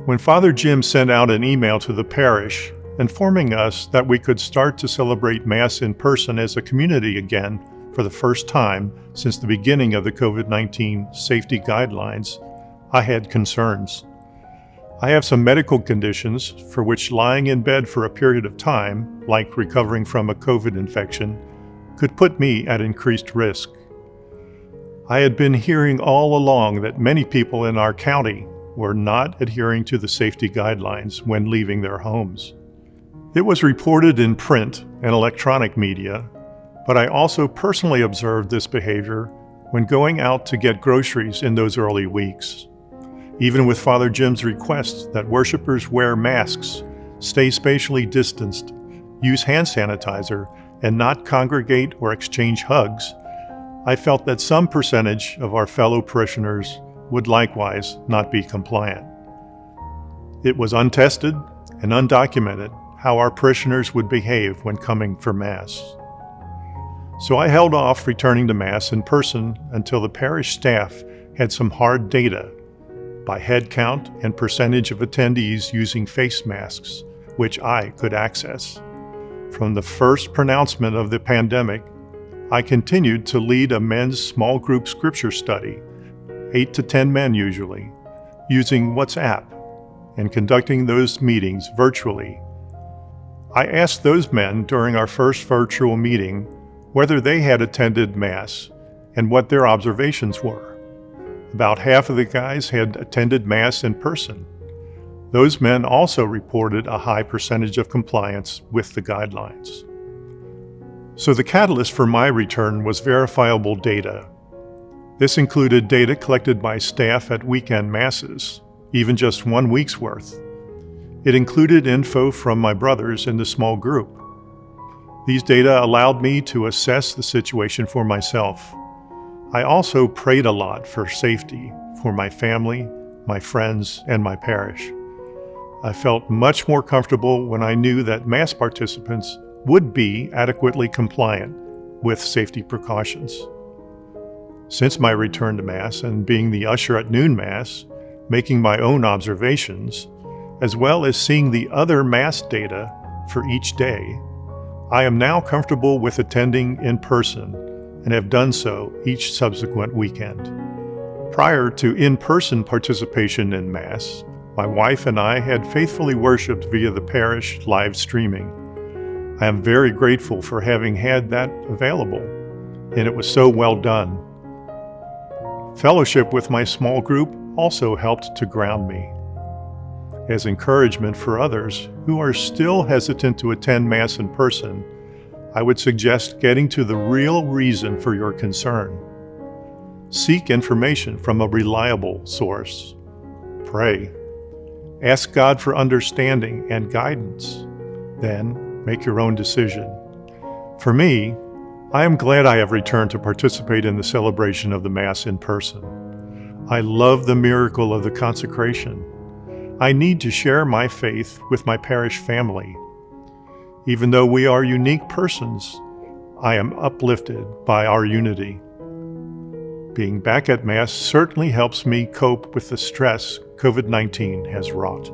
When Father Jim sent out an email to the parish informing us that we could start to celebrate Mass in person as a community again for the first time since the beginning of the COVID-19 safety guidelines, I had concerns. I have some medical conditions for which lying in bed for a period of time, like recovering from a COVID infection, could put me at increased risk. I had been hearing all along that many people in our county were not adhering to the safety guidelines when leaving their homes. It was reported in print and electronic media, but I also personally observed this behavior when going out to get groceries in those early weeks. Even with Father Jim's request that worshipers wear masks, stay spatially distanced, use hand sanitizer, and not congregate or exchange hugs, I felt that some percentage of our fellow parishioners would likewise not be compliant. It was untested and undocumented how our parishioners would behave when coming for Mass. So I held off returning to Mass in person until the parish staff had some hard data by head count and percentage of attendees using face masks, which I could access. From the first pronouncement of the pandemic, I continued to lead a men's small group scripture study, 8 to 10 men usually, using WhatsApp and conducting those meetings virtually. I asked those men during our first virtual meeting whether they had attended Mass and what their observations were. About half of the guys had attended Mass in person. Those men also reported a high percentage of compliance with the guidelines. So the catalyst for my return was verifiable data. This included data collected by staff at weekend Masses, even just 1 week's worth. It included info from my brothers in the small group. These data allowed me to assess the situation for myself. I also prayed a lot for safety for my family, my friends, and my parish. I felt much more comfortable when I knew that Mass participants would be adequately compliant with safety precautions. Since my return to Mass and being the usher at noon Mass, making my own observations, as well as seeing the other Mass data for each day, I am now comfortable with attending in person and have done so each subsequent weekend. Prior to in-person participation in Mass, my wife and I had faithfully worshiped via the parish live streaming. I am very grateful for having had that available, and it was so well done. Fellowship with my small group also helped to ground me. As encouragement for others who are still hesitant to attend Mass in person, I would suggest getting to the real reason for your concern. Seek information from a reliable source. Pray. Ask God for understanding and guidance. Then make your own decision. For me, I am glad I have returned to participate in the celebration of the Mass in person. I love the miracle of the consecration. I need to share my faith with my parish family. Even though we are unique persons, I am uplifted by our unity. Being back at Mass certainly helps me cope with the stress COVID-19 has wrought.